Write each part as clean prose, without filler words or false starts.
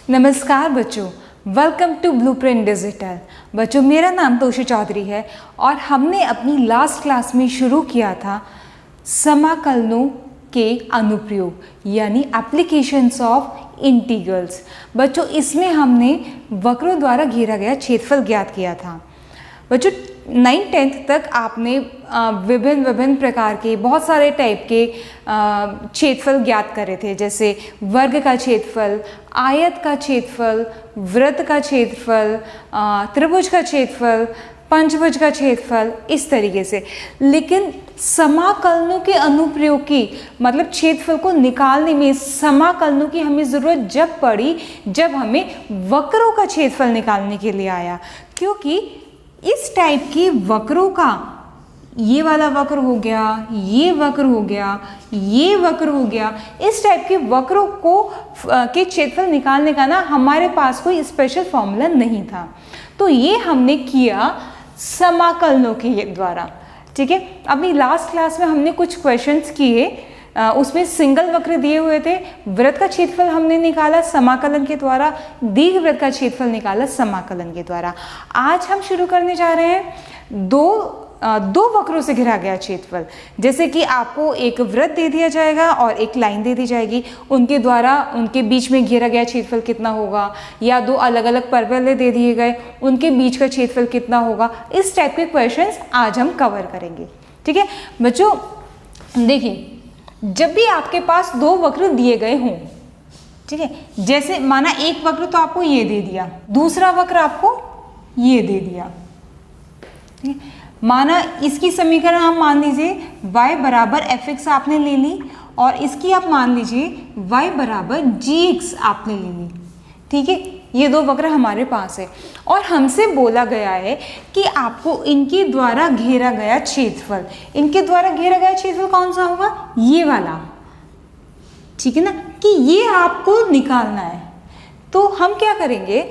नमस्कार बच्चों, welcome to blueprint digital. बच्चों, मेरा नाम तोशी चौधरी है और हमने अपनी लास्ट क्लास में शुरू किया था समाकलनों के अनुप्रयोग यानी एप्लीकेशंस ऑफ इंटीग्रल्स। बच्चों, इसमें हमने वक्रों द्वारा घेरा गया क्षेत्रफल ज्ञात किया था। बच्चों, 9th-10th तक आपने विभिन्न प्रकार के बहुत सारे टाइप के क्षेत्रफल ज्ञात करे थे, जैसे वर्ग का क्षेत्रफल, आयत का क्षेत्रफल, वृत्त का क्षेत्रफल, त्रिभुज का क्षेत्रफल, पंचभुज का क्षेत्रफल, इस तरीके से। लेकिन समाकलनों के अनुप्रयोग की मतलब क्षेत्रफल को निकालने में समाकलनों की हमें ज़रूरत जब पड़ी जब हमें वक्रों का क्षेत्रफल निकालने के लिए आया, क्योंकि इस टाइप के वक्रों का, ये वाला वक्र हो गया, ये वक्र हो गया, ये वक्र हो गया, इस टाइप के वक्रों को के क्षेत्रफल निकालने का ना हमारे पास कोई स्पेशल फॉर्मूला नहीं था। तो ये हमने किया समाकलनों के द्वारा। ठीक है, अपनी लास्ट क्लास में हमने कुछ क्वेश्चंस किए, उसमें सिंगल वक्र दिए हुए थे, वृत्त का क्षेत्रफल हमने निकाला समाकलन के द्वारा, दीर्घवृत्त का क्षेत्रफल निकाला समाकलन के द्वारा। आज हम शुरू करने जा रहे हैं दो वक्रों से घिरा गया क्षेत्रफल। जैसे कि आपको एक वृत्त दे दिया जाएगा और एक लाइन दे दी जाएगी, उनके द्वारा उनके बीच में घेरा गया क्षेत्रफल कितना होगा, या दो अलग अलग परवलय दे दिए गए, उनके बीच का क्षेत्रफल कितना होगा। इस टाइप के क्वेश्चंस आज हम कवर करेंगे। ठीक है बच्चों, देखिए, जब भी आपके पास दो वक्र दिए गए हों, ठीक है, जैसे माना एक वक्र तो आपको ये दे दिया, दूसरा वक्र आपको ये दे दिया, ठीक है, माना इसकी समीकरण हम मान लीजिए y बराबर fx आपने ले ली और इसकी आप मान लीजिए y बराबर gx आपने ले ली। ठीक है, ये दो वक्र हमारे पास है और हमसे बोला गया है कि आपको इनके द्वारा घेरा गया क्षेत्रफल, इनके द्वारा घेरा गया क्षेत्रफल कौन सा होगा, ये वाला। ठीक है ना, कि ये आपको निकालना है। तो हम क्या करेंगे,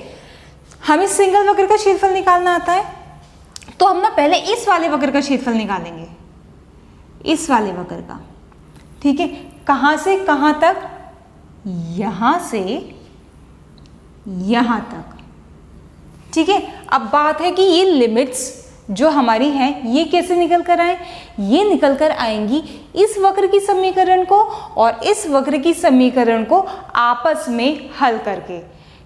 हमें सिंगल वक्र का क्षेत्रफल निकालना आता है, तो हम ना पहले इस वाले वक्र का क्षेत्रफल निकालेंगे, इस वाले वक्र का। ठीक है, कहां से कहां तक, यहां से यहां तक। ठीक है, अब बात है कि ये लिमिट्स जो हमारी हैं ये कैसे निकल कर आए, ये निकल कर आएंगी इस वक्र की समीकरण को और इस वक्र की समीकरण को आपस में हल करके।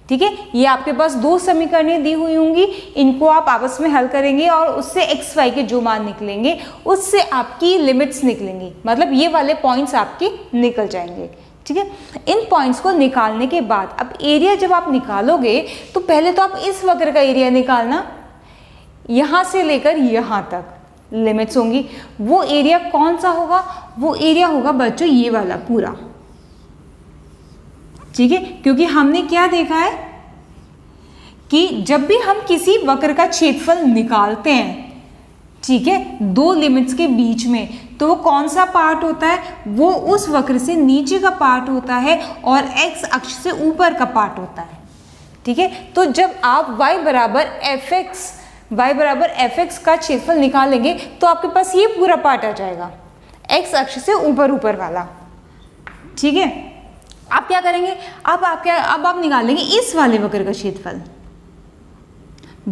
ठीक है, ये आपके पास दो समीकरणें दी हुई होंगी, इनको आप आपस में हल करेंगे और उससे एक्स वाई के जो मान निकलेंगे उससे आपकी लिमिट्स निकलेंगी, मतलब ये वाले पॉइंट्स आपके निकल जाएंगे। ठीक है, इन पॉइंट्स को निकालने के बाद अब एरिया जब आप निकालोगे तो पहले तो आप इस वक्र का एरिया निकालना, यहां से लेकर यहां तक लिमिट्स होंगी। वो एरिया कौन सा होगा, वो एरिया होगा बच्चों ये वाला पूरा। ठीक है, क्योंकि हमने क्या देखा है कि जब भी हम किसी वक्र का क्षेत्रफल निकालते हैं, ठीक है, दो लिमिट्स के बीच में, तो वो कौन सा पार्ट होता है, वो उस वक्र से नीचे का पार्ट होता है और एक्स अक्ष से ऊपर का पार्ट होता है। ठीक है, तो जब आप y बराबर fx का क्षेत्रफल निकालेंगे तो आपके पास ये पूरा पार्ट आ जाएगा, एक्स अक्ष से ऊपर वाला। ठीक है, आप क्या करेंगे, अब आप निकालेंगे इस वाले वक्र का क्षेत्रफल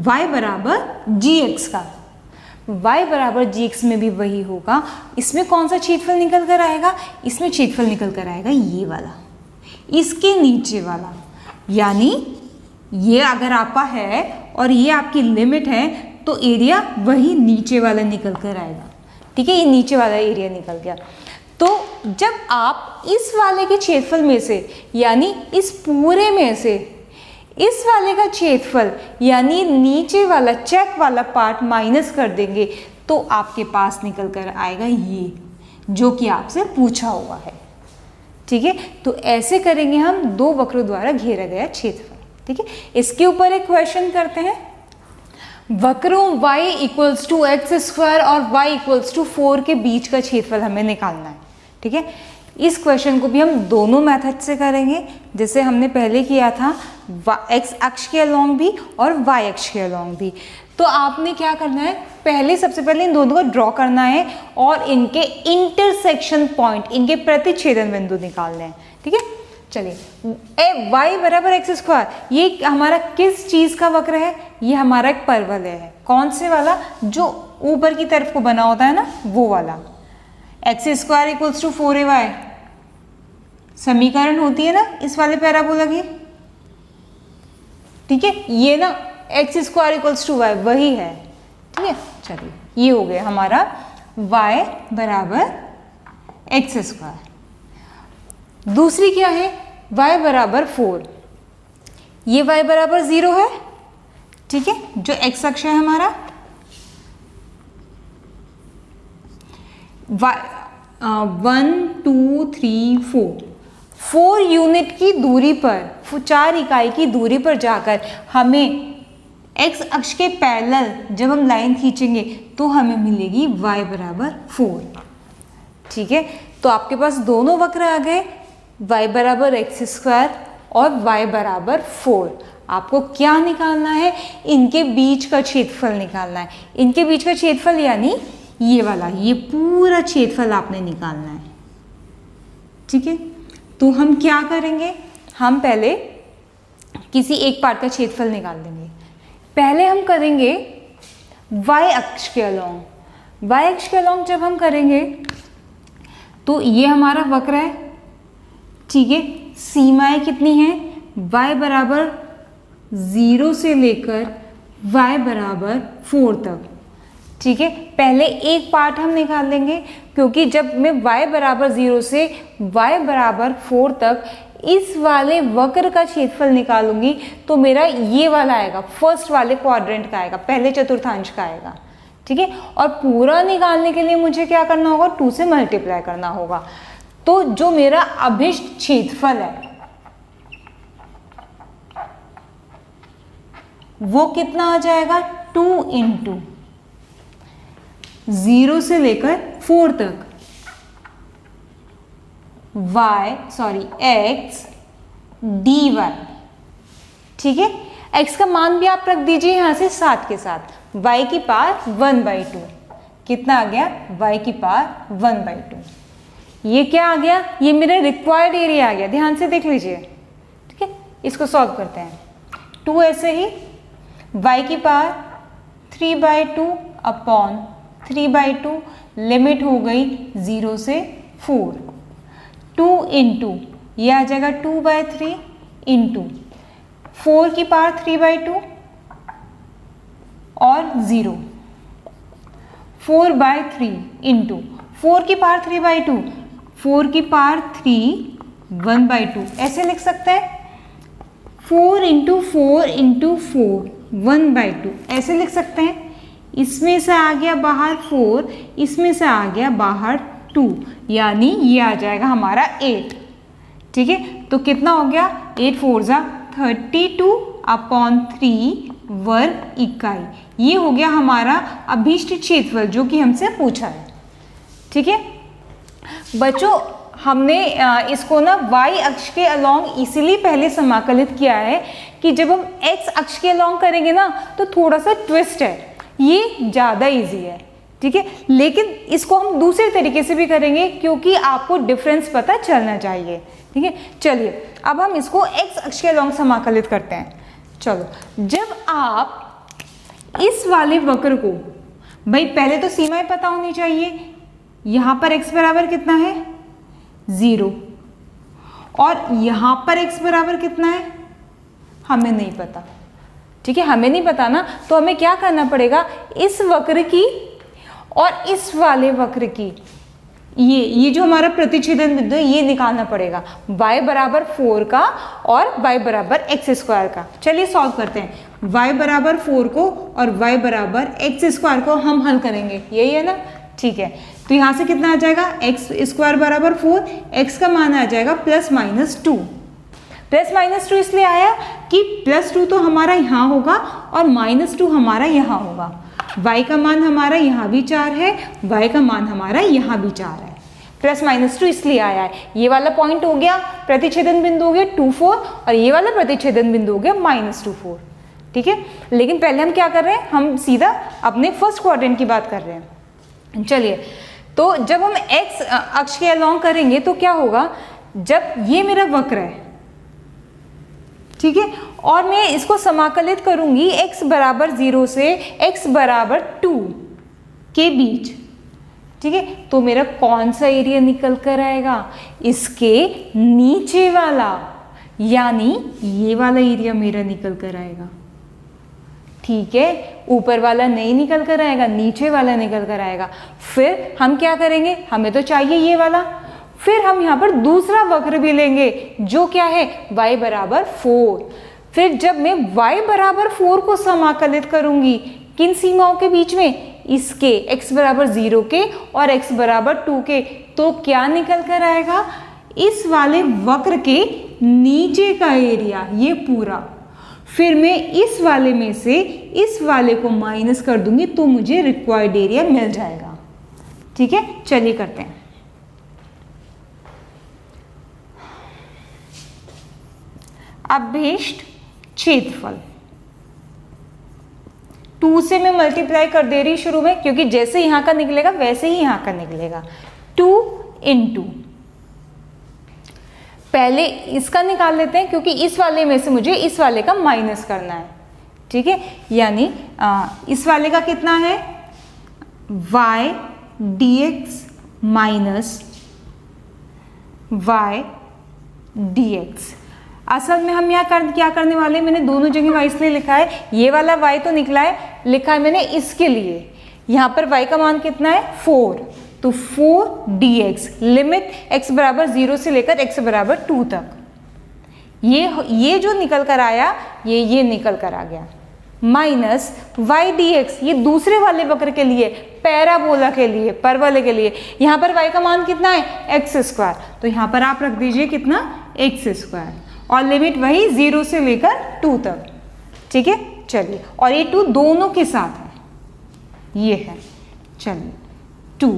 y बराबर gx का। y बराबर gx में भी वही होगा, इसमें कौन सा क्षेत्रफल निकल कर आएगा, इसमें क्षेत्रफल निकल कर आएगा ये वाला, इसके नीचे वाला। यानी ये अगर आपका है और ये आपकी लिमिट है तो एरिया वही नीचे वाला निकल कर आएगा। ठीक है, ये नीचे वाला एरिया निकल गया। तो जब आप इस वाले के क्षेत्रफल में से यानी इस पूरे में से इस वाले का क्षेत्रफल यानी नीचे वाला चेक वाला पार्ट माइनस कर देंगे तो आपके पास निकल कर आएगा ये, जो कि आपसे पूछा हुआ है। ठीक है, तो ऐसे करेंगे हम दो वक्रों द्वारा घेरा गया क्षेत्रफल। ठीक है, इसके ऊपर एक क्वेश्चन करते हैं। वक्रों y equals to x square और y इक्वल्स टू 4 के बीच का क्षेत्रफल हमें निकालना है। ठीक है, इस क्वेश्चन को भी हम दोनों मेथड से करेंगे, जैसे हमने पहले किया था x अक्ष के अलोंग भी और y अक्ष के अलोंग भी। तो आपने क्या करना है, पहले सबसे पहले इन दोनों को ड्रॉ करना है और इनके इंटरसेक्शन पॉइंट, इनके प्रतिच्छेदन बिंदु निकालने हैं। ठीक है, चलिए y बराबर एक्स स्क्वायर, ये हमारा किस चीज़ का वक्र है? ये हमारा एक परवलय है। कौन से वाला? जो ऊपर की तरफ को बना होता है ना, वो वाला। X square equals to 4ay समीकरण होती है ना इस वाले पैराबोला की। ठीक है, ये ना x square equals to y वही है। ठीक है, चलिए ये हो गया हमारा y बराबर एक्स स्क्वायर। दूसरी क्या है? y बराबर 4। ये y बराबर 0 है। ठीक है, जो x अक्ष है हमारा, 1 2 3 4 यूनिट की दूरी पर, 4 इकाई की दूरी पर जाकर हमें x अक्ष के पैरेलल जब हम लाइन खींचेंगे तो हमें मिलेगी y बराबर 4। ठीक है, तो आपके पास दोनों वक्र आ गए, y बराबर एक्स स्क्वायर और y बराबर 4। आपको क्या निकालना है? इनके बीच का क्षेत्रफल निकालना है। इनके बीच का क्षेत्रफल यानी ये वाला, ये पूरा क्षेत्रफल आपने निकालना है। ठीक है, तो हम क्या करेंगे? हम पहले किसी एक पार्ट का क्षेत्रफल निकाल देंगे। पहले हम करेंगे y अक्ष के अलोंग। y अक्ष के अलोंग जब हम करेंगे तो ये हमारा वक्र है। ठीक है, सीमाएं कितनी हैं? y बराबर 0 से लेकर y बराबर 4 तक। ठीक है, पहले एक पार्ट हम निकाल लेंगे, क्योंकि जब मैं y बराबर 0 से y बराबर 4 तक इस वाले वक्र का क्षेत्रफल निकालूंगी तो मेरा ये वाला आएगा, फर्स्ट वाले क्वाड्रेंट का आएगा, पहले चतुर्थांश का आएगा। ठीक है, और पूरा निकालने के लिए मुझे क्या करना होगा? 2 से मल्टीप्लाई करना होगा। तो जो मेरा अभिष्ट क्षेत्रफल है वो कितना आ जाएगा? 2 इंटू 0 से लेकर 4 तक x dy। ठीक है, x का मान भी आप रख दीजिए यहां से साथ के साथ, y की पावर 1/2। कितना आ गया? y की पावर 1/2। ये क्या आ गया? ये मेरा रिक्वायर्ड एरिया आ गया। ध्यान से देख लीजिए। ठीक है, इसको सॉल्व करते हैं। 2 ऐसे ही y की पावर 3/2 अपॉन 3/2, लिमिट हो गई 0 से 4। 2 इंटू ये आ जाएगा 2/3 इंटू 4 की पावर 3/2 और 0, 4/3 इंटू 4 की पावर 3/2, 4 की पावर 3 1/2 ऐसे लिख सकते हैं। 4 इंटू 4 इंटू 4 1/2 ऐसे लिख सकते हैं। इसमें से आ गया बाहर 4, इसमें से आ गया बाहर 2, यानी ये आ जाएगा हमारा 8। ठीक है, तो कितना हो गया? 8 4 जा 32 अपॉन 3 वर्ग इकाई। ये हो गया हमारा अभीष्ट क्षेत्रफल जो कि हमसे पूछा है। ठीक है बच्चों, हमने इसको ना y अक्ष के अलोंग इसीलिए पहले समाकलित किया है कि जब हम x अक्ष के अलोंग करेंगे ना तो थोड़ा सा ट्विस्ट है, ये ज़्यादा इजी है। ठीक है, लेकिन इसको हम दूसरे तरीके से भी करेंगे क्योंकि आपको डिफरेंस पता चलना चाहिए। ठीक है, चलिए अब हम इसको x अक्ष के अलोंग समाकलित करते हैं। चलो, जब आप इस वाले वक्र को, भाई पहले तो सीमाएं पता होनी चाहिए। यहाँ पर x बराबर कितना है? 0, और यहाँ पर x बराबर कितना है? हमें नहीं पता। ठीक है, हमें नहीं पता ना, तो हमें क्या करना पड़ेगा? इस वक्र की और इस वाले वक्र की ये जो हमारा प्रतिच्छेदन बिंदु है ये निकालना पड़ेगा, y बराबर 4 का और y बराबर एक्स स्क्वायर का। चलिए सॉल्व करते हैं। y बराबर 4 को और y बराबर एक्स स्क्वायर को हम हल करेंगे, यही है ना? ठीक है, तो यहाँ से कितना आ जाएगा? एक्स स्क्वायर बराबर 4, x का मान आ जाएगा +-2। +-2 इसलिए आया कि +2 तो हमारा यहाँ होगा और -2 हमारा यहाँ होगा। y का मान हमारा यहाँ भी 4 है, y का मान हमारा यहाँ भी 4 है। +-2 इसलिए आया है। ये वाला पॉइंट हो गया, प्रतिच्छेदन बिंदु हो गया 2 4, और ये वाला प्रतिच्छेदन बिंदु हो गया -2 4। ठीक है। लेकिन पहले हम क्या कर रहे हैं, हम सीधा अपने फर्स्ट क्वाड्रेंट की बात कर रहे हैं। चलिए, तो जब हम एक्स अक्ष के अलोंग करेंगे तो क्या होगा, जब ये मेरा वक्र है, ठीक है, और मैं इसको समाकलित करूंगी x बराबर 0 से x बराबर 2 के बीच, ठीक है, तो मेरा कौन सा एरिया निकल कर आएगा, इसके नीचे वाला, यानी ये वाला एरिया मेरा निकल कर आएगा। ठीक है, ऊपर वाला नहीं निकल कर आएगा, नीचे वाला निकल कर आएगा। फिर हम क्या करेंगे, हमें तो चाहिए ये वाला, फिर हम यहाँ पर दूसरा वक्र भी लेंगे जो क्या है, y बराबर 4। फिर जब मैं y बराबर 4 को समाकलित करूंगी किन सीमाओं के बीच में, इसके x बराबर 0 के और x बराबर 2 के, तो क्या निकल कर आएगा, इस वाले वक्र के नीचे का एरिया, ये पूरा। फिर मैं इस वाले में से इस वाले को माइनस कर दूंगी तो मुझे रिक्वायर्ड एरिया मिल जाएगा। ठीक है, चलिए करते हैं। अभीष्ट क्षेत्रफल 2 से मैं मल्टीप्लाई कर दे रही शुरू में, क्योंकि जैसे यहां का निकलेगा वैसे ही यहां का निकलेगा। 2 इंटू, पहले इसका निकाल लेते हैं क्योंकि इस वाले में से मुझे इस वाले का माइनस करना है। ठीक है, यानी इस वाले का कितना है, y dx minus y dx। असल में हम यहाँ क्या करने वाले हैं, मैंने दोनों जगह y इसलिए लिखा है, ये वाला y तो लिखा है मैंने इसके लिए। यहाँ पर y का मान कितना है, 4, तो 4 dx, लिमिट x बराबर 0 से लेकर x बराबर 2 तक। ये जो निकल कर आया, ये निकल कर आ गया, माइनस y dx, ये दूसरे वाले वक्र के लिए, पैराबोला के लिए, परवलय के लिए। यहाँ पर y का मान कितना है, x स्क्वायर, तो यहाँ पर आप रख दीजिए कितना, x स्क्वायर, और लिमिट वही 0 से लेकर 2 तक। ठीक है, चलिए, और ये 2 दोनों के साथ है, ये है। चलिए 2,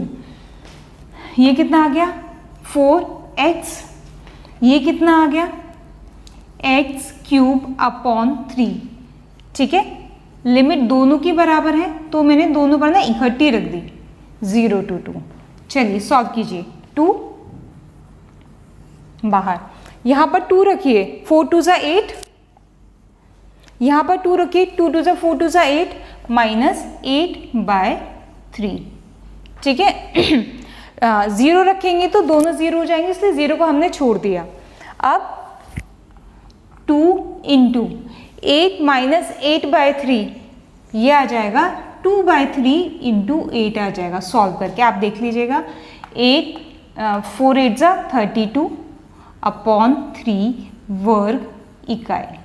ये कितना आ गया, 4x, ये कितना आ गया, x क्यूब अपॉन 3। ठीक है, लिमिट दोनों की बराबर है तो मैंने दोनों पर ना इकट्ठी रख दी, 0 to 2। चलिए सॉल्व कीजिए, 2 बाहर, यहां पर 2 रखिए, 4 2 जा 8, यहां पर 2 रखिए, 2 2 जा 4 2 जा 8, माइनस 8/3। ठीक है, 0 रखेंगे तो दोनों 0 हो जाएंगे, इसलिए 0 को हमने छोड़ दिया। अब 2 इंटू 8 माइनस 8/3, ये आ जाएगा 2/3 इंटू 8 आ जाएगा। सॉल्व करके आप देख लीजिएगा, 4 8 जा 32 अपॉन 3 वर्ग इकाई।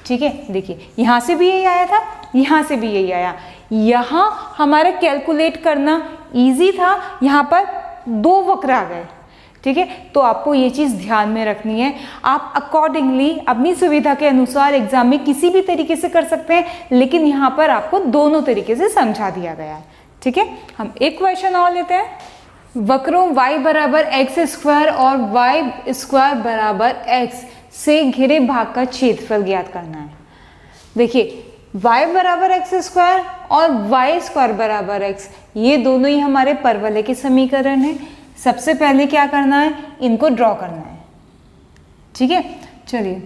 ठीक है, देखिए यहां से भी यही आया था, यहां से भी यही आया। यहां हमारा कैलकुलेट करना इजी था, यहां पर 2 वक्र आ गए। ठीक है, तो आपको ये चीज़ ध्यान में रखनी है। आप अकॉर्डिंगली अपनी सुविधा के अनुसार एग्जाम में किसी भी तरीके से कर सकते हैं, लेकिन यहाँ पर आपको दोनों तरीके से समझा दिया गया है। ठीक है, हम एक क्वेश्चन और लेते हैं। वक्रों y बराबर एक्स स्क्वायर और y स्क्वायर बराबर x से घिरे भाग का क्षेत्रफल ज्ञात करना है। देखिए, y बराबर एक्स स्क्वायर और y स्क्वायर बराबर x, ये दोनों ही हमारे परवलय के समीकरण हैं। सबसे पहले क्या करना है, इनको ड्रॉ करना है। ठीक है, चलिए,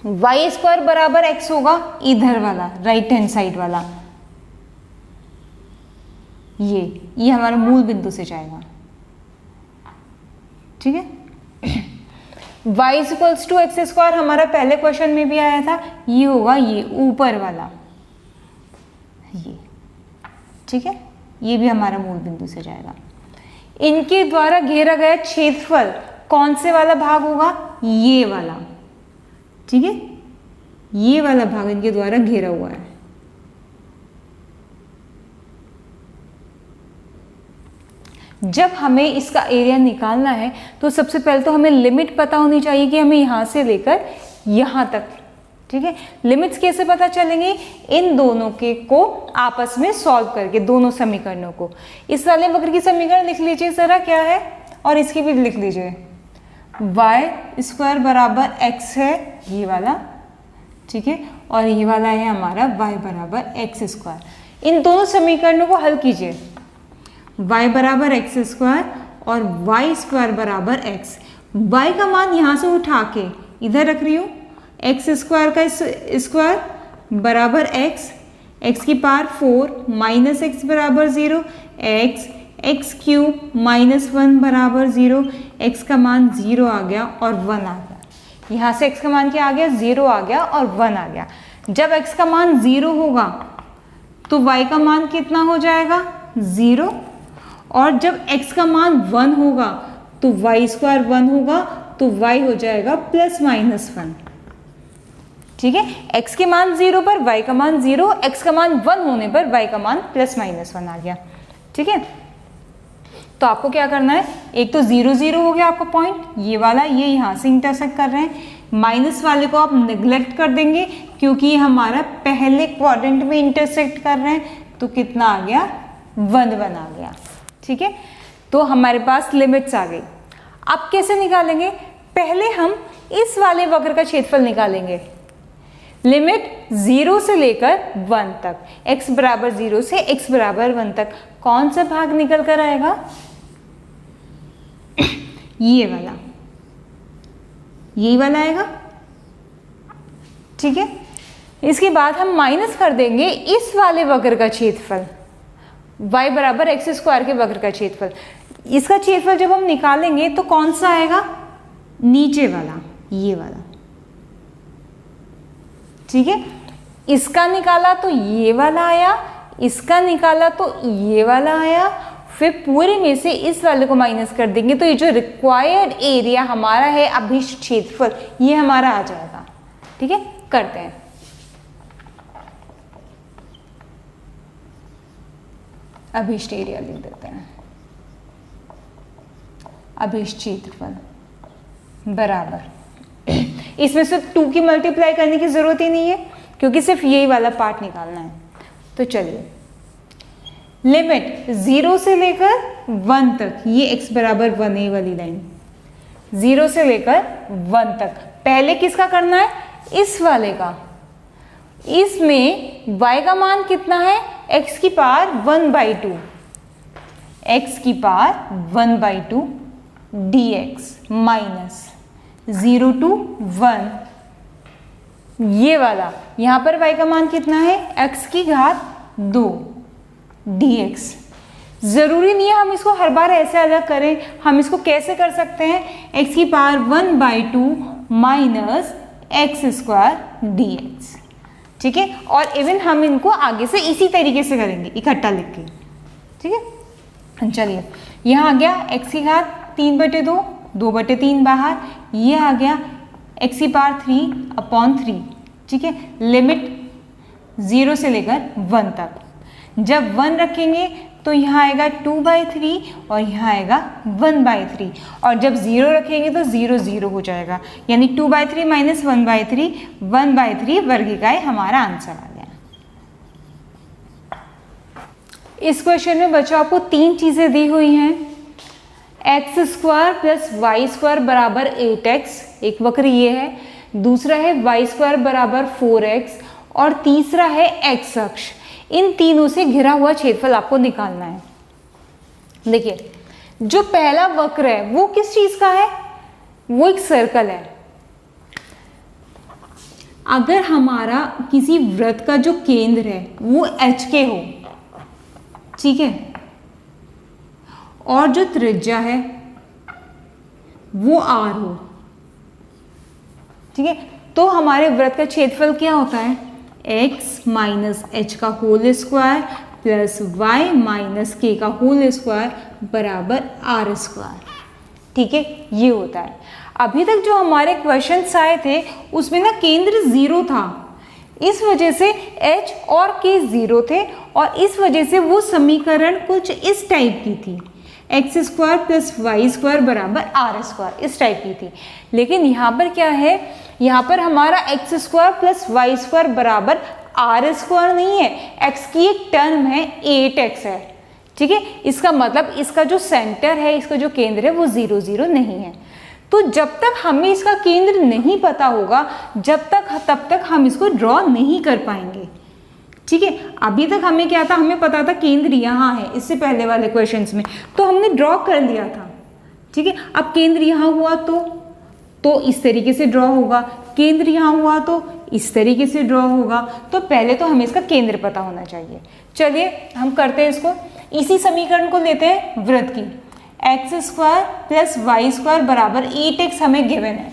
y स्क्वायर बराबर x होगा इधर वाला, राइट हैंड साइड वाला, ये हमारा मूल बिंदु से जाएगा। ठीक है, y equals to x square हमारा पहले क्वेश्चन में भी आया था, ये होगा ये ऊपर वाला, ये। ठीक है, ये भी हमारा मूल बिंदु से जाएगा। इनके द्वारा घेरा गया क्षेत्रफल कौन से वाला भाग होगा, ये वाला। ठीक है, ये वाला भाग इनके द्वारा घेरा हुआ है। जब हमें इसका एरिया निकालना है तो सबसे पहले तो हमें लिमिट पता होनी चाहिए कि हमें यहां से लेकर यहां तक। ठीक है, लिमिट्स कैसे पता चलेंगे, इन दोनों के को आपस में सॉल्व करके, दोनों समीकरणों को। इस वाले वक्र की समीकरण लिख लीजिए जरा क्या है, और इसकी भी लिख लीजिए। वाई स्क्वायर बराबर एक्स है ये वाला, ठीक है, और ये वाला है हमारा y बराबर एक्स स्क्वायर। इन दोनों समीकरणों को हल कीजिए, y बराबर एक्स स्क्वायर और y स्क्वायर बराबर x। y का मान यहाँ से उठा के इधर रख रही हूँ, एक्स स्क्वायर का स्क्वायर बराबर x की पावर 4 माइनस एक्स बराबर 0, एक्स क्यूब माइनस 1 बराबर 0, x का मान 0 आ गया और 1 आ गया। यहाँ से x का मान क्या आ गया, 0 आ गया और 1 आ गया। जब x का मान 0 होगा तो y का मान कितना हो जाएगा, 0, और जब x का मान 1 होगा तो y स्क्वायर 1 होगा, तो y हो जाएगा प्लस माइनस 1, ठीक है। x के मान 0 पर y का मान 0, x का मान 1 होने पर y का मान प्लस माइनस 1 आ गया, ठीक है। तो आपको क्या करना है, एक तो 0 0 हो गया आपका पॉइंट, ये वाला ये यहाँ से इंटरसेक्ट कर रहे हैं, माइनस वाले को आप नेग्लेक्ट कर देंगे क्योंकि ये हमारा पहले क्वाड्रेंट में इंटरसेक्ट कर रहे हैं, तो कितना आ गया, 1 1 आ गया, ठीक है। तो हमारे पास लिमिट्स आ गई। अब कैसे निकालेंगे, पहले हम इस वाले वक्र का क्षेत्रफल निकालेंगे, लिमिट 0 से लेकर 1 तक, x बराबर 0 से x बराबर 1 तक। कौन सा भाग निकल कर आएगा, ये वाला, यही वाला आएगा, ठीक है। इसके बाद हम माइनस कर देंगे इस वाले वक्र का क्षेत्रफल, y बराबर एक्स स्क्वायर के वक्र का क्षेत्रफल। इसका क्षेत्रफल जब हम निकालेंगे तो कौन सा आएगा, नीचे वाला, ये वाला, ठीक है। इसका निकाला तो ये वाला आया, इसका निकाला तो ये वाला आया, फिर पूरे में से इस वाले को माइनस कर देंगे तो ये जो रिक्वायर्ड एरिया हमारा है अभीष्ट क्षेत्रफल, ये हमारा आ जाएगा, ठीक है। करते हैं, अभीष्ट एरिया लिख देते हैं, अभीष्ट क्षेत्रफल बराबर, इसमें सिर्फ 2 की मल्टीप्लाई करने की जरूरत ही नहीं है क्योंकि सिर्फ यही वाला पार्ट निकालना है। तो चलिए, लिमिट 0 से लेकर 1 तक, ये x बराबर 1 है वाली लाइन, 0 से लेकर 1 तक। पहले किसका करना है, इस वाले का। इसमें y का मान कितना है, x की पावर 1/2, x की पावर 1/2 dx माइनस 0 to 1, ये वाला, यहां पर y का मान कितना है, x की घात 2 dx। जरूरी नहीं है हम इसको हर बार ऐसे अलग करें, हम इसको कैसे कर सकते हैं, x की power 1/2 minus x square dx, ठीक है। और इवन हम इनको आगे से इसी तरीके से करेंगे, इकट्ठा लिख के, ठीक है। चलिए, यहाँ आ गया x की घात 3/2, 2/3 बाहर, ये आ गया x की पावर 3/3, ठीक है। लिमिट 0 से लेकर 1 तक। जब 1 रखेंगे तो यहाँ आएगा 2/3 और यहाँ आएगा 1/3, और जब 0 रखेंगे तो 0 0 हो जाएगा, यानी 2/3 माइनस 1/3, 1/3 वर्गिकाएं हमारा आंसर आ गया। इस क्वेश्चन में बच्चों आपको 3 चीजें दी हुई हैं, x square plus y square बराबर 8x, एक वक्र ये है, दूसरा है वाई स्क्वायर बराबर 4x, और तीसरा है एक्स अक्ष। इन तीनों से घिरा हुआ क्षेत्रफल आपको निकालना है। देखिए, जो पहला वक्र है वो किस चीज का है, वो एक सर्कल है। अगर हमारा किसी वृत्त का जो केंद्र है वो एच के हो, ठीक है, और जो त्रिज्या है वो आर हो, ठीक है, तो हमारे वृत्त का क्षेत्रफल क्या होता है, x माइनस एच का whole square plus y minus k का होल स्क्वायर बराबर आर स्क्वायर, ठीक है, ये होता है। अभी तक जो हमारे क्वेश्चंस आए थे उसमें ना केंद्र 0 था, इस वजह से h और k 0 थे, और इस वजह से वो समीकरण कुछ इस टाइप की थी, x square plus y square बराबर आर स्क्वायर, इस टाइप की थी। लेकिन यहाँ पर क्या है, यहाँ पर हमारा x square plus y square बराबर आर स्क्वायर नहीं है, एक्स की एक टर्म है 8x है, ठीक है। इसका मतलब इसका जो सेंटर है, इसका जो केंद्र है वो 0 0 नहीं है। तो जब तक हमें इसका केंद्र नहीं पता होगा तब तक हम इसको ड्रॉ नहीं कर पाएंगे। ठीक है, अभी तक हमें क्या था, हमें पता था केंद्र यहाँ है, इससे पहले वाले क्वेश्चंस में तो हमने ड्रॉ कर लिया था। ठीक है, अब केंद्र यहाँ हुआ तो इस तरीके से ड्रॉ होगा, केंद्र यहाँ हुआ तो इस तरीके से ड्रॉ होगा। तो पहले तो हमें इसका केंद्र पता होना चाहिए। चलिए हम करते हैं इसको। इसी समीकरण को लेते हैं वृत्त की। x² + y² बराबर 8x हमें गिवन है।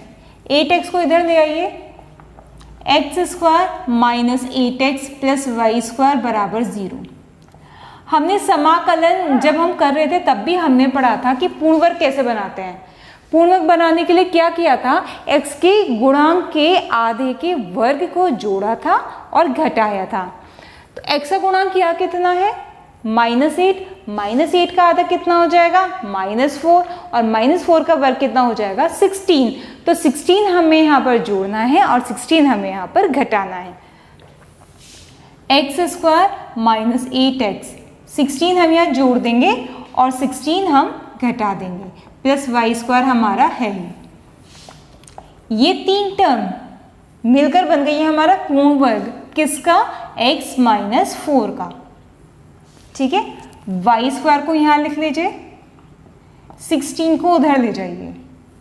8x को इधर ले आइए, x² - 8x + y² बराबर 0। हमने समाकलन जब हम कर रहे थे तब भी हमने पढ़ा था कि पूर्णवर्ग कैसे बनाते हैं। पूर्णवर्ग बनाने के लिए क्या किया था, x के गुणांक के आधे के वर्ग को जोड़ा था और घटाया था। तो x का गुणांक यहाँ कितना है, -8, -8 का आधा कितना हो जाएगा, -4, और -4 का वर्ग कितना हो जाएगा, 16। तो 16 हमें यहाँ पर जोड़ना है और 16 हमें यहाँ पर घटाना है। x² - 8x, 16 हम यहाँ जोड़ देंगे और 16 हम घटा देंगे, प्लस y² हमारा है ही। ये 3 टर्म मिलकर बन गई है हमारा पूर्ण वर्ग, किसका, x - 4 का। ठीक है, y² को यहाँ लिख लीजिए, 16 को उधर ले जाइए,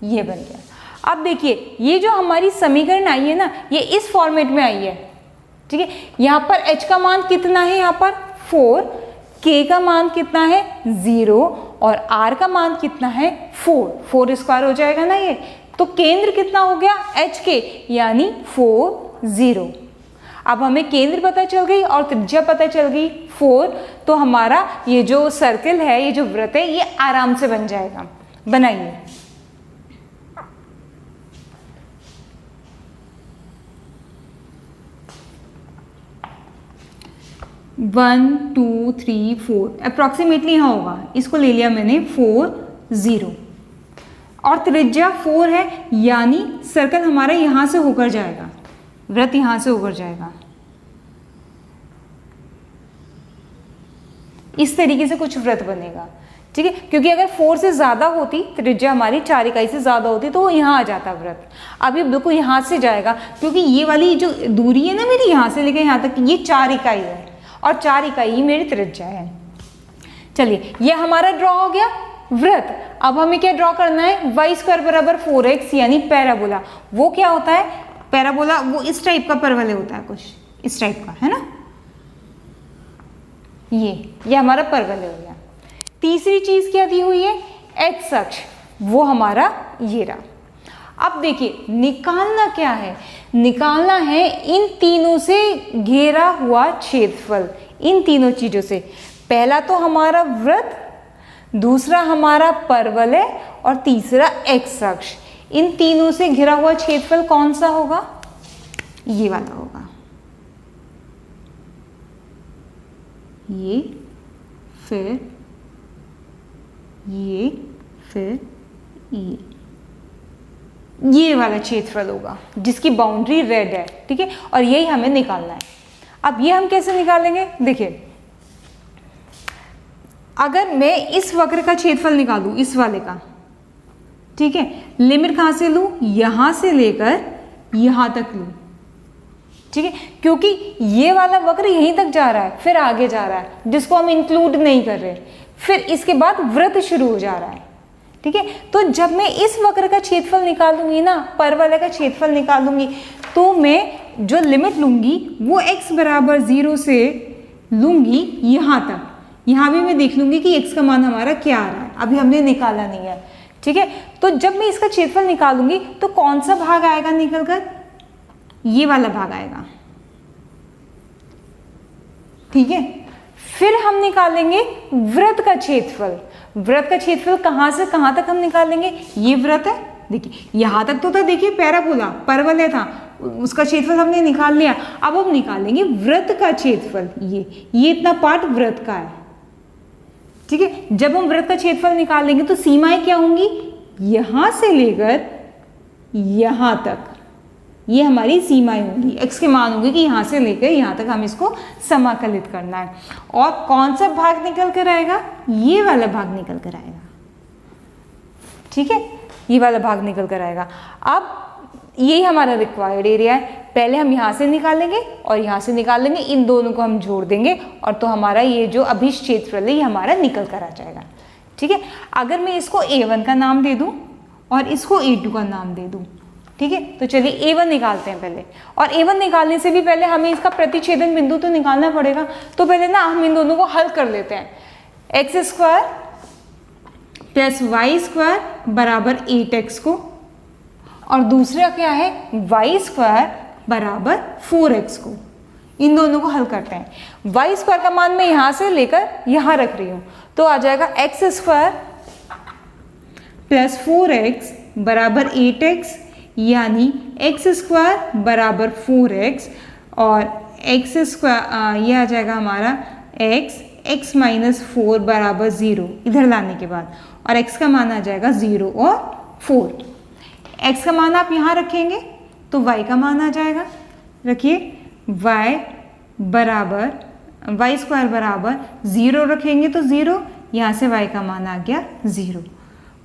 ये बन गया। अब देखिए ये जो हमारी समीकरण आई है ना, ये इस फॉर्मेट में आई है। ठीक है, यहाँ पर h का मान कितना है, यहाँ पर 4, k का मान कितना है 0 और r का मान कितना है 4 हो जाएगा ना ये। तो केंद्र कितना हो गया h के, यानी 4 0। अब हमें केंद्र पता चल गई और त्रिज्या पता चल गई 4, तो हमारा ये जो सर्कल है, ये जो वृत्त है, ये आराम से बन जाएगा। बनाइए। वन 2 3 4 अप्रॉक्सीमेटली यहाँ होगा, इसको ले लिया मैंने 4 0 और त्रिज्या 4 है, यानी सर्कल हमारा यहाँ से होकर जाएगा, वृत्त यहाँ से होकर जाएगा। इस तरीके से कुछ वृत्त बनेगा। ठीक है, क्योंकि अगर 4 से ज़्यादा होती, त्रिज्या हमारी 4 इकाई से ज़्यादा होती, तो वो यहाँ आ जाता वृत्त। अब ये बिल्कुल यहाँ से जाएगा, क्योंकि ये वाली जो दूरी है ना मेरी, यहाँ से लेकर यहाँ तक, ये 4 इकाई है और 4 इकाई ही मेरी त्रिज्या है। चलिए, ये हमारा ड्रॉ हो गया वृत्त। अब हमें क्या ड्रॉ करना है, y² बराबर 4x, यानी पैराबोला। वो क्या होता है पैराबोला, वो इस टाइप का परवलय होता है, कुछ इस टाइप का, है ना। ये हमारा परवलय हो गया। तीसरी चीज क्या दी हुई है, x अक्ष, वो हमारा ये रहा। अब देखिए निकालना क्या है, निकालना है इन तीनों से घेरा हुआ क्षेत्रफल, इन तीनों चीजों से। पहला तो हमारा वृत्त, दूसरा हमारा परवलय और तीसरा x अक्ष। इन तीनों से घिरा हुआ क्षेत्रफल कौन सा होगा, ये वाला होगा। ये फिर ये फिर ये वाला क्षेत्रफल होगा जिसकी बाउंड्री रेड है। ठीक है, और यही हमें निकालना है। अब ये हम कैसे निकालेंगे, देखिए अगर मैं इस वक्र का क्षेत्रफल निकालूं, इस वाले का, ठीक है, लिमिट कहां से लूं, यहां से लेकर यहां तक लूं। ठीक है, क्योंकि ये वाला वक्र यहीं तक जा रहा है, फिर आगे जा रहा है, जिसको हम इंक्लूड नहीं कर रहे, फिर इसके बाद वृत्त शुरू हो जा रहा है। ठीक है, तो जब मैं इस वक्र का क्षेत्रफल निकालूंगी ना, परवलय का क्षेत्रफल निकालूंगी, तो मैं जो लिमिट लूंगी वो x बराबर 0 से लूंगी यहां तक। यहां भी मैं देख लूंगी कि x का मान हमारा क्या आ रहा है, अभी हमने निकाला नहीं है। ठीक है, तो जब मैं इसका क्षेत्रफल निकालूंगी तो कौन सा भाग आएगा निकल कर, ये वाला भाग आएगा। ठीक है, फिर हम निकालेंगे वृत्त का क्षेत्रफल। वृत्त का क्षेत्रफल कहां से कहां तक हम निकालेंगे, ये वृत्त है, देखिए यहां तक तो था, देखिए पैराबोला परवलय था, उसका क्षेत्रफल हमने निकाल लिया। अब हम निकालेंगे वृत्त का क्षेत्रफल, ये इतना पार्ट वृत्त का है। ठीक है, जब हम वृत्त का क्षेत्रफल निकालेंगे तो सीमाएं क्या होंगी, यहां से लेकर यहां तक, ये हमारी सीमाएं होंगी, x के मान होंगे कि यहां से लेकर यहां तक हम इसको समाकलित करना है। और कौन सा भाग निकल कर आएगा, ये वाला भाग निकल कर आएगा। ठीक है, ये वाला भाग निकल कर आएगा। अब यही हमारा रिक्वायर्ड एरिया है, पहले हम यहाँ से निकालेंगे और यहाँ से निकालेंगे, इन दोनों को हम जोड़ देंगे और तो हमारा ये जो अभी क्षेत्रफल है ये हमारा निकल कर आ जाएगा। ठीक है, अगर मैं इसको A1 का नाम दे दूँ और इसको A2 का नाम दे दूँ, ठीक है, तो चलिए A1 निकालते हैं पहले। और A1 निकालने से भी पहले हमें इसका प्रतिच्छेदन बिंदु तो निकालना पड़ेगा, तो पहले ना हम इन दोनों को हल कर लेते हैं। x² + y² बराबर 8x को, और दूसरा क्या है y² बराबर 4x को, इन दोनों को हल करते हैं। y² का मान मैं यहाँ से लेकर यहाँ रख रही हूँ, तो आ जाएगा x² + 4x बराबर 8x, यानी x² बराबर 4x और ये आ जाएगा हमारा x - 4 बराबर 0 इधर लाने के बाद, और x का मान आ जाएगा 0 और 4। x का मान आप यहाँ रखेंगे तो y का मान आ जाएगा, रखिए y² बराबर 0 रखेंगे तो 0, यहाँ से y का मान आ गया 0।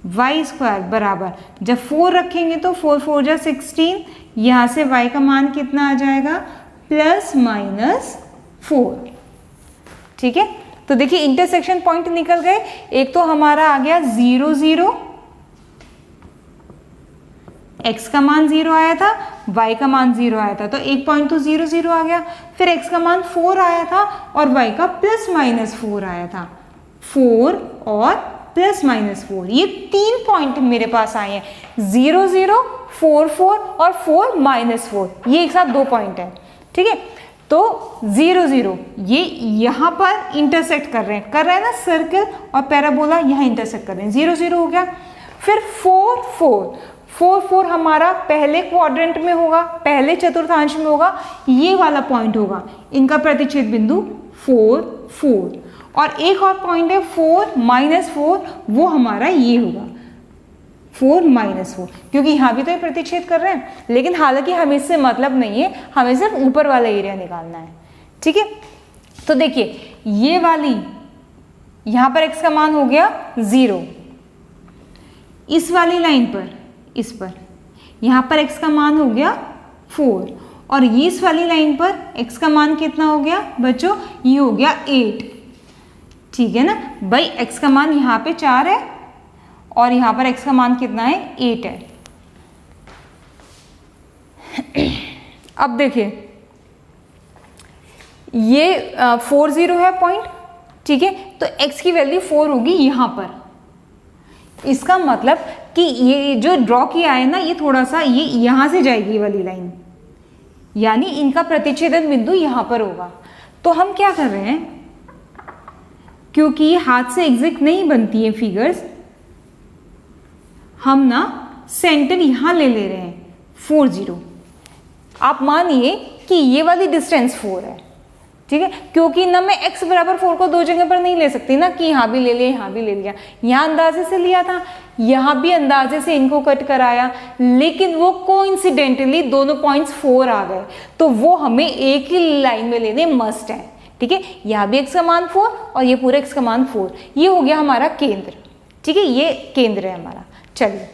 y² बराबर जब 4 रखेंगे तो 4 4 जा 16, यहाँ से y का मान कितना आ जाएगा ±4। ठीक है, तो देखिए इंटरसेक्शन पॉइंट निकल गए। एक तो हमारा आ गया 0 0, x का मान 0 आया था, y का मान 0 आया था, तो एक पॉइंट तो 0 0 आ गया। फिर x का मान 4 आया था और y का ±4 आया था, 4 और +-4, ये 3 पॉइंट मेरे पास आए हैं, 0 0, 4 4 और 4 -4, ये एक साथ 2 पॉइंट है। ठीक है, तो 0 0 ये यहाँ पर इंटरसेक्ट कर रहे हैं ना, सर्कल और पैराबोला यहाँ इंटरसेक्ट कर रहे हैं, 0 0 हो गया। फिर 4 4 हमारा पहले क्वाड्रेंट में होगा, पहले चतुर्थांश में होगा, ये वाला पॉइंट होगा, इनका प्रतिच्छेद बिंदु 4 4। और एक और पॉइंट है 4 -4, वो हमारा ये होगा 4 -4, क्योंकि यहाँ भी तो ये प्रतिच्छेद कर रहे हैं, लेकिन हालांकि हमें इससे मतलब नहीं है, हमें सिर्फ ऊपर वाला एरिया निकालना है। ठीक है, तो देखिए ये वाली यहाँ पर x का मान हो गया 0, इस वाली लाइन पर, इस पर यहाँ पर x का मान हो गया 4, और ये इस वाली लाइन पर x का मान कितना हो गया बच्चों, ये हो गया 8। ठीक है ना भाई, x का मान यहाँ पे 4 है और यहाँ पर x का मान कितना है 8 है। अब देखिए ये 4 0 है पॉइंट, ठीक है, तो x की वैल्यू 4 होगी यहाँ पर। इसका मतलब कि ये जो ड्रॉ किया है ना, ये थोड़ा सा ये यहाँ से जाएगी ये वाली लाइन, यानी इनका प्रतिच्छेदन बिंदु यहाँ पर होगा। तो हम क्या कर रहे हैं, क्योंकि ये हाथ से एग्जैक्ट नहीं बनती है फिगर्स, हम ना सेंटर यहाँ ले रहे हैं 4 0। आप मानिए कि ये वाली डिस्टेंस 4 है, ठीक है, क्योंकि ना मैं x बराबर 4 को 2 जगह पर नहीं ले सकती ना, कि यहाँ भी ले लिया यहाँ भी ले लिया, यहाँ अंदाजे से लिया था, यहाँ भी अंदाजे से इनको कट कराया, लेकिन वो कोइंसिडेंटली दोनों पॉइंट्स 4 आ गए, तो वो हमें एक ही लाइन में लेने मस्ट है। ठीक है, यहाँ भी x का मान 4 और ये पूरा x का मान 4, ये हो गया हमारा केंद्र। ठीक है, ये केंद्र है हमारा। चलिए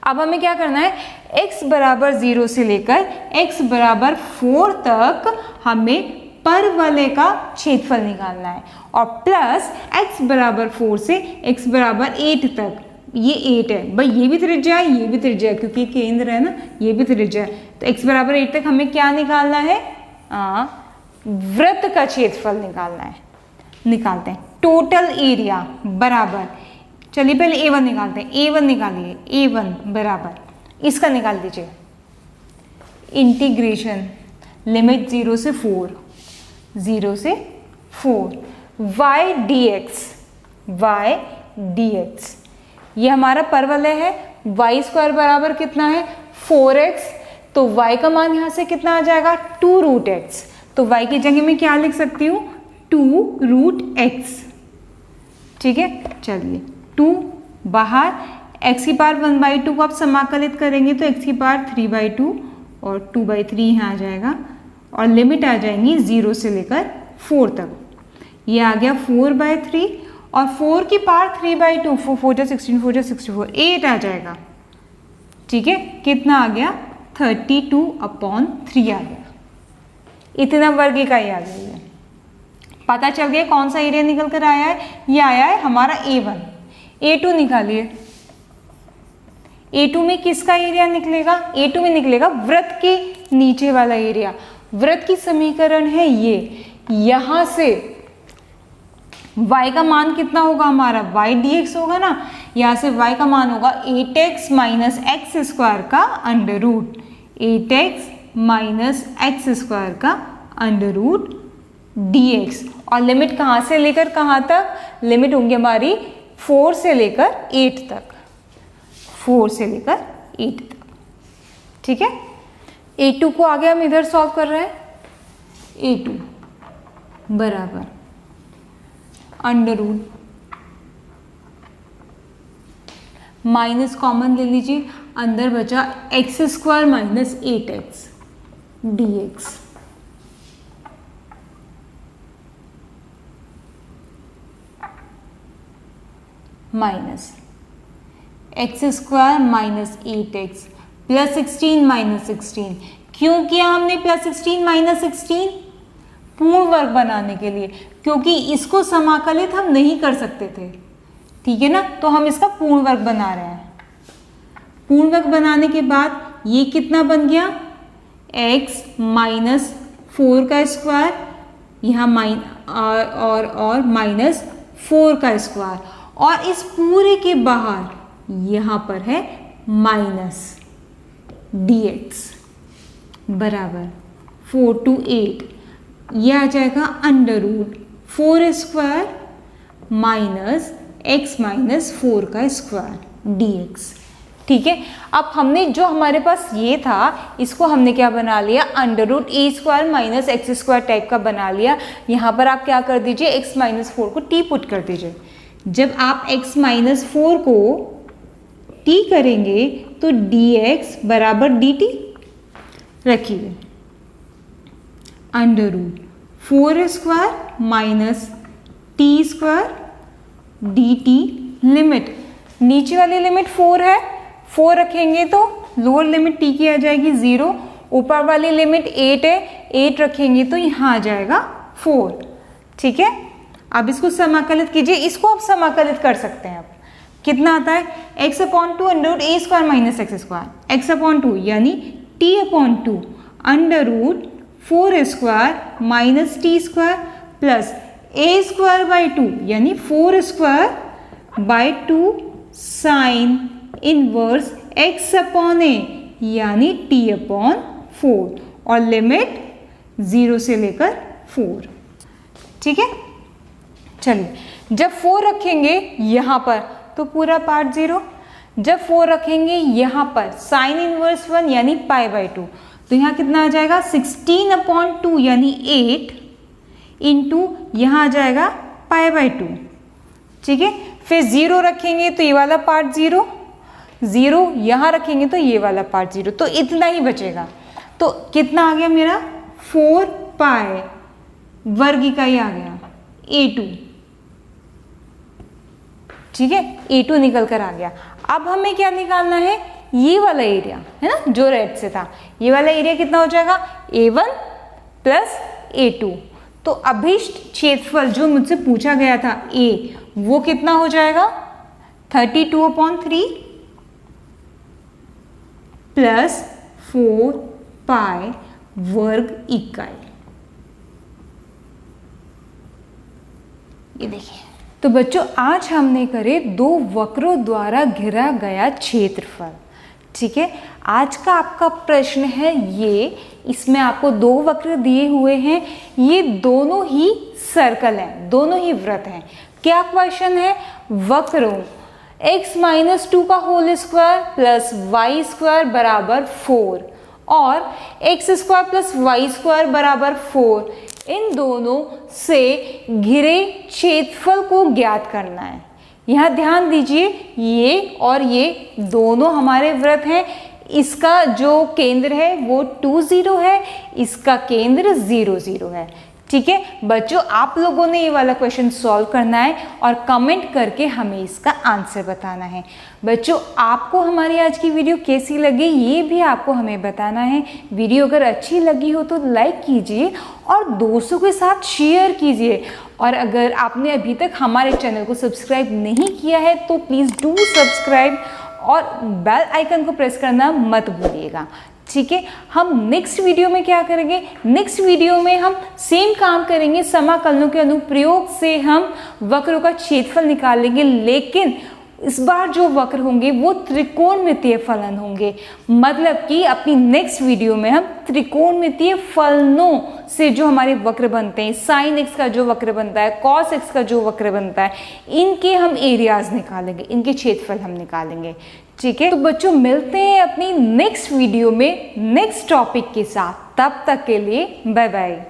अब हमें क्या करना है, x बराबर 0 से लेकर x बराबर 4 तक हमें परवलय का क्षेत्रफल निकालना है, और प्लस x बराबर 4 से x बराबर 8 तक, ये 8 है भाई, ये भी त्रिज्या है ये भी त्रिज्या है, क्योंकि केंद्र है ना, ये भी त्रिज्या है, तो x बराबर 8 तक हमें क्या निकालना है, वृत्त का क्षेत्रफल निकालना है। निकालते हैं टोटल एरिया बराबर, चलिए पहले A1 निकालते हैं, A1 निकालिए, A1 बराबर इसका निकाल दीजिए, इंटीग्रेशन लिमिट 0 से 4 y dx, ये हमारा परवलय है, y² बराबर कितना है 4x, तो y का मान यहाँ से कितना आ जाएगा 2√x, तो y की जगह में क्या लिख सकती हूँ 2√x। ठीक है, चलिए 2 बाहर, x की पावर 1/2 को आप समाकलित करेंगे तो x की पावर 3/2 और 2/3 यहाँ आ जाएगा, और लिमिट आ जाएंगी 0 से लेकर 4 तक, ये आ गया 4/3, और 4 की पावर 3/2, 4 जा 16, 4 जा 64, 8 आ जाएगा। ठीक है, कितना आ गया? 32/3 आ गया। इतना वर्ग इकाई आ गई है। पता चल गया कौन सा एरिया निकल कर आया है? ये आया है हमारा A1। A2 निकालिए। A2 में किसका एरिया निकलेगा? A2 में निकलेगा वृत्त के नीचे वाला एरिया। वृत्त की समीकरण है ये, यहां से y का मान कितना होगा हमारा? y dx होगा ना। यहां से y का मान होगा 8x माइनस एक्स स्क्वायर का under root, 8x minus x square का अंडर रूट dx। और लिमिट कहां से लेकर कहां तक? लिमिट होंगी हमारी 4 से लेकर 8 तक, 4 से लेकर 8 तक। ठीक है, A2 को आगे हम इधर सॉल्व कर रहे हैं। A2 बराबर अंडर रूट, माइनस कॉमन ले लीजिए, अंदर बचा x square minus 8x dx minus x square minus 8x plus 16 minus 16। क्यों किया हमने प्लस 16 माइनस 16? पूर्ण वर्ग बनाने के लिए, क्योंकि इसको समाकलित हम नहीं कर सकते थे। ठीक है ना, तो हम इसका पूर्ण वर्ग बना रहे हैं। पूर्ण वर्ग बनाने के बाद ये कितना बन गया? x माइनस 4 का स्क्वायर, यहाँ और माइनस 4 का स्क्वायर, और इस पूरे के बाहर यहाँ पर है माइनस dx बराबर 4 to 8। यह आ जाएगा under root 4 square minus x minus 4 का स्क्वायर dx। ठीक है, अब हमने जो हमारे पास ये था इसको हमने क्या बना लिया? Under root A square minus x square type का बना लिया। यहाँ पर आप क्या कर दीजिए? x माइनस 4 को t पुट कर दीजिए। जब आप x माइनस 4 को t करेंगे तो dx बराबर dt रखिए, under root 4 square minus T square dt। Limit नीचे वाली लिमिट 4 है, 4 रखेंगे तो लोअर लिमिट t की आ जाएगी 0, ऊपर वाली लिमिट 8 है, 8 रखेंगे तो यहाँ आ जाएगा 4। ठीक है, अब इसको समाकलित कीजिए, इसको आप समाकलित कर सकते हैं। अब कितना आता है? x/2 under root A square minus x square, x/2 यानी t/2 under root 4 square minus T square plus A square by 2 यानी 4 square by 2 sine inverse x/a यानी t/4 और लिमिट 0 से लेकर 4। ठीक है, चलिए जब 4 रखेंगे यहाँ पर तो पूरा पार्ट 0, जब 4 रखेंगे यहाँ पर साइन इनवर्स 1 यानी π/2 तो यहाँ कितना आ जाएगा? 16/2 यानी 8 इंटू यहाँ आ जाएगा π/2। ठीक है, फिर 0 रखेंगे तो ये वाला पार्ट 0, 0 यहाँ रखेंगे तो ये वाला पार्ट 0, तो इतना ही बचेगा। तो कितना आ गया मेरा? 4π वर्ग इकाई आ गया A2। ठीक है, A2 निकल कर आ गया। अब हमें क्या निकालना है? ये वाला एरिया है ना जो रेड से था, ये वाला एरिया कितना हो जाएगा? A1 plus A2। तो अभिष्ट क्षेत्रफल जो मुझसे पूछा गया था A, वो कितना हो जाएगा? 32/3 प्लस 4π वर्ग इकाई। ये देखिए, तो बच्चों आज हमने करे 2 वक्रों द्वारा घिरा गया क्षेत्रफल। ठीक है, आज का आपका प्रश्न है ये, इसमें आपको 2 वक्र दिए हुए हैं, ये दोनों ही सर्कल हैं, दोनों ही वृत्त हैं। क्या क्वेश्चन है? वक्रों x माइनस 2 का whole square plus y square बराबर 4 और x square plus y square बराबर 4, इन दोनों से घिरे क्षेत्रफल को ज्ञात करना है। यहाँ ध्यान दीजिए, ये और ये दोनों हमारे वृत्त हैं। इसका जो केंद्र है वो 2 0 है, इसका केंद्र 0 0 है। ठीक है बच्चों, आप लोगों ने ये वाला क्वेश्चन सॉल्व करना है और कमेंट करके हमें इसका आंसर बताना है। बच्चों, आपको हमारी आज की वीडियो कैसी लगी ये भी आपको हमें बताना है। वीडियो अगर अच्छी लगी हो तो लाइक कीजिए और दोस्तों के साथ शेयर कीजिए। और अगर आपने अभी तक हमारे चैनल को सब्सक्राइब नहीं किया है तो प्लीज़ डू सब्सक्राइब और बेल आइकन को प्रेस करना मत भूलिएगा। ठीक है, हम नेक्स्ट वीडियो में क्या करेंगे, नेक्स्ट वीडियो में हम सेम काम करेंगे। समाकलनों के अनुप्रयोग से हम वक्रों का क्षेत्रफल निकालेंगे, लेकिन इस बार जो वक्र होंगे वो त्रिकोणमितीय फलन होंगे। मतलब कि अपनी नेक्स्ट वीडियो में हम त्रिकोणमितीय फलनों से जो हमारे वक्र बनते हैं, साइन एक्स का जो वक्र बनता है, कॉस एक्स का जो वक्र बनता है, इनके हम एरियाज निकालेंगे, इनके क्षेत्रफल हम निकालेंगे। ठीक है, तो बच्चों मिलते हैं अपनी नेक्स्ट वीडियो में नेक्स्ट टॉपिक के साथ। तब तक के लिए बाय बाय।